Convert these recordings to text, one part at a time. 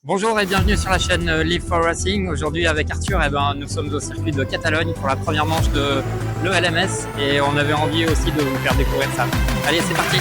Bonjour et bienvenue sur la chaîne Live for Racing. Aujourd'hui avec Arthur, nous sommes au circuit de Catalogne pour la première manche de l'ELMS et on avait envie aussi de vous faire découvrir ça. Allez, c'est parti!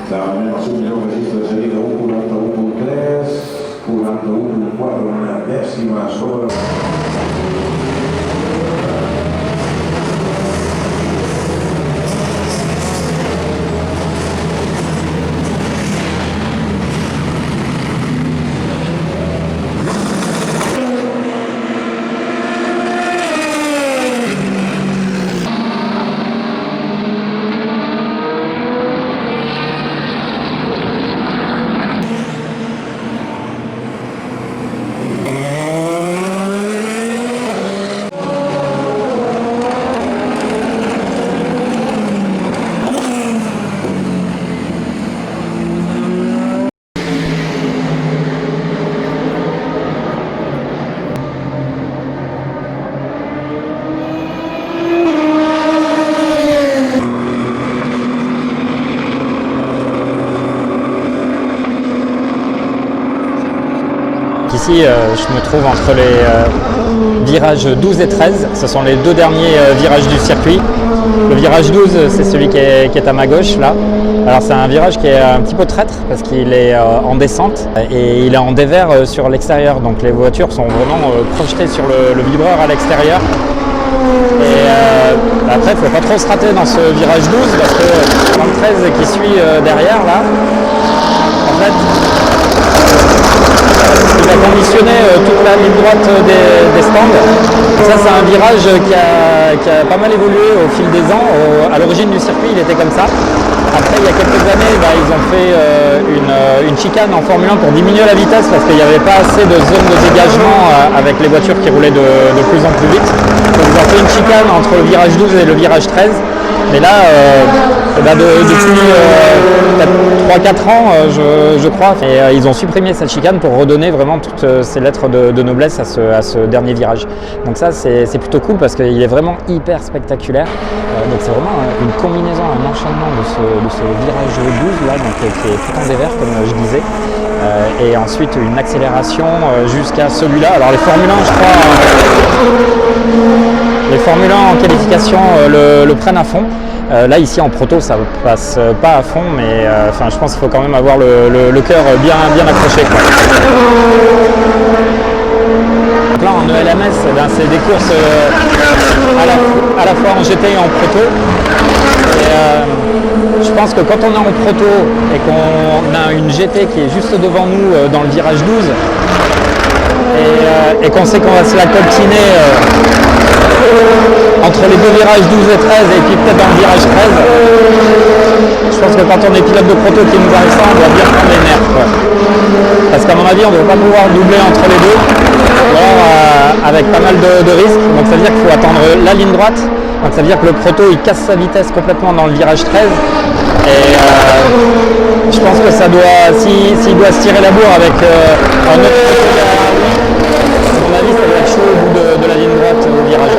La primera subida registro de salida 1:41.3, 1:41.4, una décima sobre. Ici, je me trouve entre les virages 12 et 13. Ce sont les deux derniers virages du circuit. Le virage 12, c'est celui qui est à ma gauche, là. Alors c'est un virage qui est un petit peu traître parce qu'il est en descente et il est en dévers sur l'extérieur. Donc les voitures sont vraiment projetées sur le vibreur à l'extérieur. Et après, il ne faut pas trop se rater dans ce virage 12 parce que dans le 13 qui suit derrière, là, en fait, il a conditionné toute la ligne droite des stands. Ça, c'est un virage qui a pas mal évolué au fil des ans. À l'origine du circuit, il était comme ça. Après, il y a quelques années, ils ont fait une chicane en Formule 1 pour diminuer la vitesse parce qu'il n'y avait pas assez de zone de dégagement avec les voitures qui roulaient de plus en plus vite. Donc, ils ont fait une chicane entre le virage 12 et le virage 13. Mais là, depuis 3-4 ans, je crois, et, ils ont supprimé cette chicane pour redonner vraiment toutes ces lettres de noblesse à ce dernier virage. Donc ça, c'est plutôt cool parce qu'il est vraiment hyper spectaculaire. Donc c'est vraiment une combinaison, un enchaînement de ce virage 12 là, donc, qui est tout en dévers comme je disais. Et ensuite une accélération jusqu'à celui-là. Alors les Formule 1, je crois, les Formule 1 en qualification le prennent à fond. Là ici en proto ça passe pas à fond, mais je pense qu'il faut quand même avoir le cœur bien accroché, quoi. Donc là en ELMS, c'est des courses à la fois en GT et en proto. Et, je pense que quand on est en proto et qu'on a une GT qui est juste devant nous dans le virage 12 et qu'on sait qu'on va se la coltiner entre les deux virages 12 et 13 et puis peut-être dans le virage 13, je pense que quand on est pilote de proto qui nous arrive ça, on doit bien prendre les nerfs, quoi. Parce qu'à mon avis on ne doit pas pouvoir doubler entre les deux, ou alors avec pas mal de risques. Donc ça veut dire qu'il faut attendre la ligne droite. Donc ça veut dire que le proto il casse sa vitesse complètement dans le virage 13 et je pense que ça doit, s'il doit se tirer la bourre avec un autre proto derrière lui, à mon avis ça doit être chaud au bout de la ligne droite au virage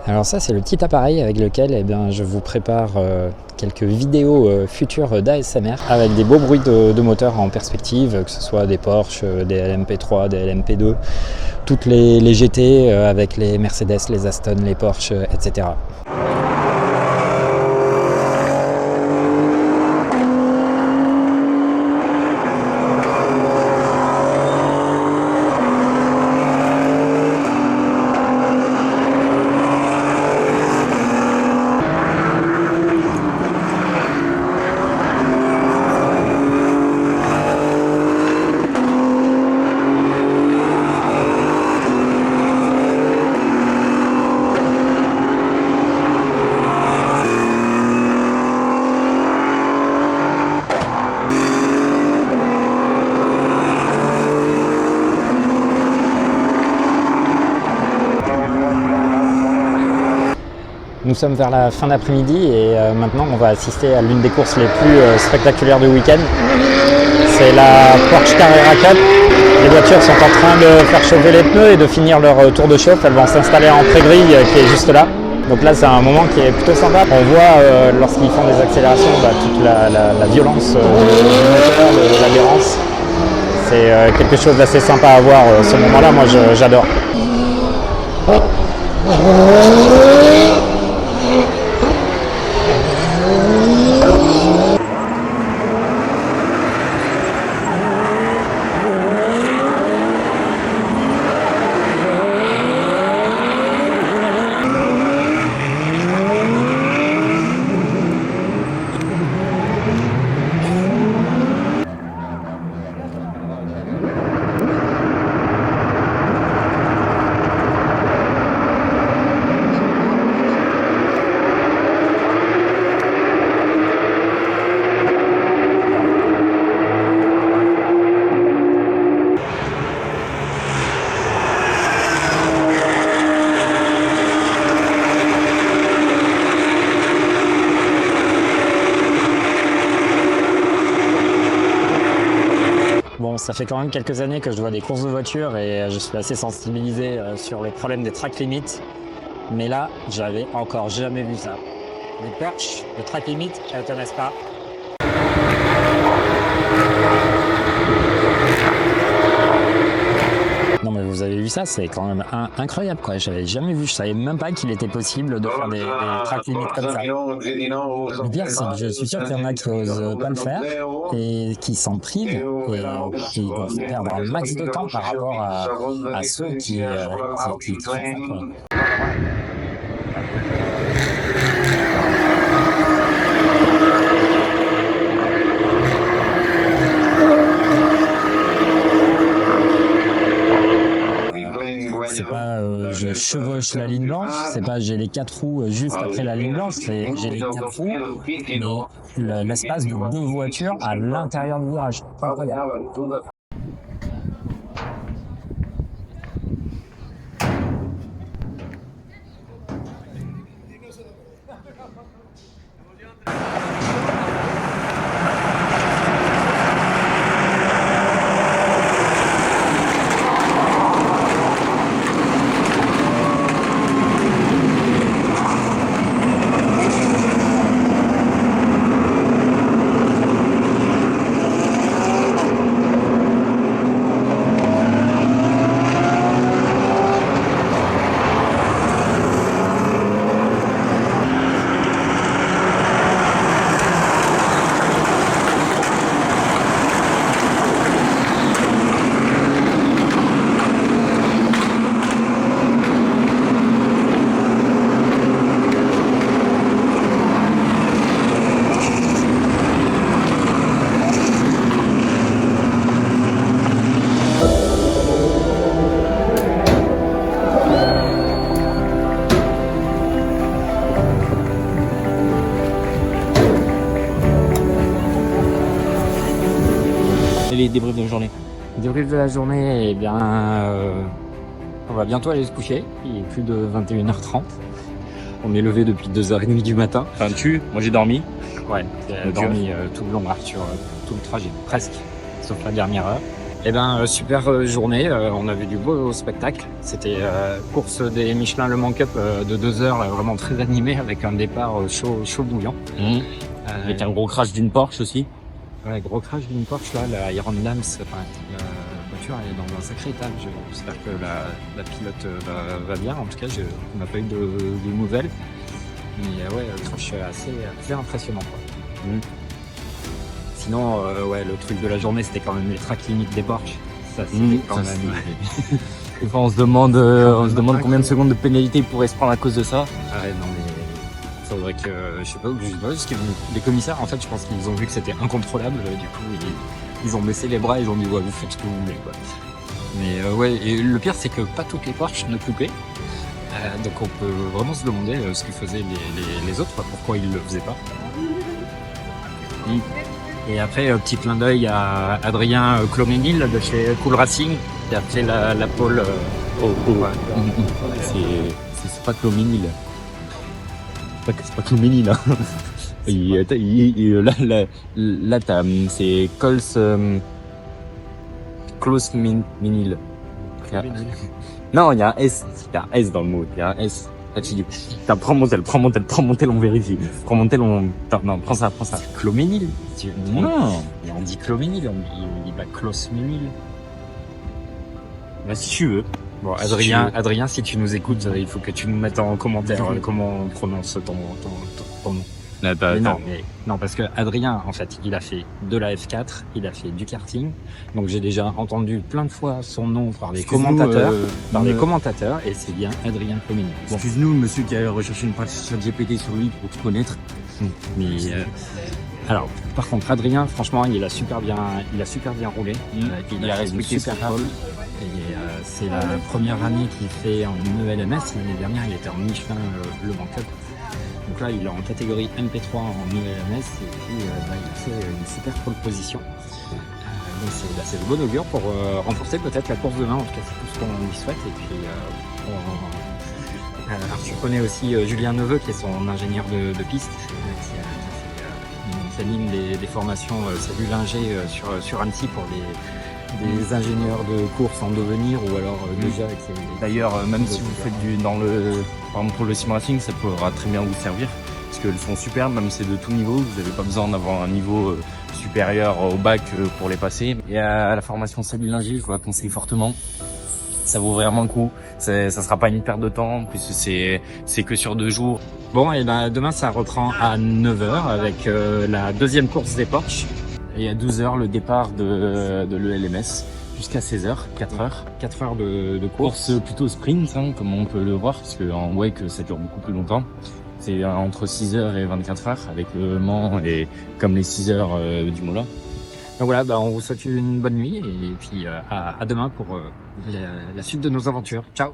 1. Alors ça c'est le petit appareil avec lequel je vous prépare quelques vidéos futures d'ASMR avec des beaux bruits de moteurs en perspective, que ce soit des Porsche, des LMP3, des LMP2, toutes les GT avec les Mercedes, les Aston, les Porsche, etc. Nous sommes vers la fin d'après-midi et maintenant on va assister à l'une des courses les plus spectaculaires du week-end. C'est la Porsche Carrera Cup. Les voitures sont en train de faire chauffer les pneus et de finir leur tour de chauffe. Elles vont s'installer en pré-grille qui est juste là. Donc là c'est un moment qui est plutôt sympa. On voit lorsqu'ils font des accélérations toute la violence du moteur, de l'adhérence. C'est quelque chose d'assez sympa à voir ce moment-là, moi j'adore. Ça fait quand même quelques années que je vois des courses de voitures et je suis assez sensibilisé sur les problèmes des track limits. Mais là, j'avais encore jamais vu ça. Les Porsche, le track limit, elles ne connaissent pas. Non mais vous avez vu ça, c'est quand même incroyable quoi. J'avais jamais vu, je savais même pas qu'il était possible de faire des track limits comme ça. Le pire c'est que je suis sûr qu'il y en a qui n'osent pas le faire et qui s'en privent et qui vont perdre un max de temps par rapport à ceux qui font ça quoi. C'est pas je chevauche la ligne blanche, c'est pas j'ai les 4 roues juste après la ligne blanche, c'est j'ai les 4 roues, mais l'espace de 2 voitures à l'intérieur du virage. Incroyable. les débriefs de la journée. Débrief de la journée, eh bien, on va bientôt aller se coucher. Il est plus de 21h30. On est levé depuis 2h30 du matin. Enfin, moi j'ai dormi. Ouais, j'ai dormi tout le long, Arthur, tout le trajet, presque, sauf la dernière heure. Eh ben, super journée, on a vu du beau spectacle. C'était course des Michelin Le Mans Cup de 2 heures, là, vraiment très animé, avec un départ chaud bouillant. Avec un gros crash d'une Porsche aussi. Ouais, gros crash d'une Porsche, là, la Iron Lams, enfin, la voiture elle est dans un sacré état. J'espère que la pilote va bien. En tout cas, on n'a pas eu de nouvelles. Mais ouais, le crash assez impressionnant, quoi. Sinon, ouais, le truc de la journée, c'était quand même les track limites des Porsche. Ça, c'était quand même... Enfin, on se demande combien de secondes de pénalité il pourrait se prendre à cause de ça. Ouais, non, mais faudrait que, je sais pas, parce que les commissaires, en fait, je pense qu'ils ont vu que c'était incontrôlable, du coup, ils ont baissé les bras, ils ont dit, ouais, vous faites ce que vous voulez, quoi. Mais ouais, et le pire, c'est que pas toutes les Porsche ne coupaient. Donc on peut vraiment se demander ce que faisaient les autres, pourquoi ils le faisaient pas. Et après, petit clin d'œil à Adrien Cloménil de chez Cool Racing, qui a fait la pole. C'est pas Cloménil. C'est pas Cloménil, là. Là, c'est Klaus Minil. Non, il y a un S. Il y a un S dans le mot. Il y a un S. Là, tu dis, prends mon tel, on vérifie. Prends mon tel, non, prends ça. Cloménil. Non. On dit Cloménil, on dit pas Klaus Minil. Bah, si tu veux. Bon, Adrien, si tu nous écoutes, il faut que tu nous mettes en commentaire comment on prononce ton nom. Non, parce que Adrien, en fait, il a fait de la F4, il a fait du karting. Donc j'ai déjà entendu plein de fois son nom par les commentateurs, et c'est bien Adrien Cloménil. Bon. Excuse-nous, monsieur qui a recherché une page sur GPT sur lui pour te connaître. Mais alors, par contre, Adrien, franchement, il a super bien roulé. Il a respecté sa parole. Et c'est la première année qu'il fait en ELMS. L'année dernière, il était en Michelin Le Mans Cup. Donc là, il est en catégorie MP3 en ELMS et puis il a fait une super pole position. Donc c'est de bon augure pour remporter peut-être la course demain. En tout cas, c'est tout ce qu'on lui souhaite. Et puis, Arthur connaît aussi Julien Neveu, qui est son ingénieur de piste, qui anime des formations cellule ingé sur Annecy pour des ingénieurs de course en devenir ou alors déjà. D'ailleurs, même si vous faites par exemple pour le sim racing, ça pourra très bien vous servir parce qu'elles sont super, même c'est de tout niveau. Vous n'avez pas besoin d'avoir un niveau supérieur au bac pour les passer. Et à la formation cellule ingé, je vous la conseille fortement. Ça vaut vraiment le coup. Ça sera pas une perte de temps puisque c'est que sur 2 jours. Bon, et ben demain ça reprend à 9h avec la deuxième course des Porsche. Et à 12h, le départ de l'ELMS jusqu'à 16h, 4h. 4 heures de course plutôt sprint, hein, comme on peut le voir, parce qu'en WEC, ça dure beaucoup plus longtemps. C'est entre 6h et 24h avec le Mans et comme les 6h du Mola. Donc voilà, on vous souhaite une bonne nuit et puis à demain pour la suite de nos aventures. Ciao.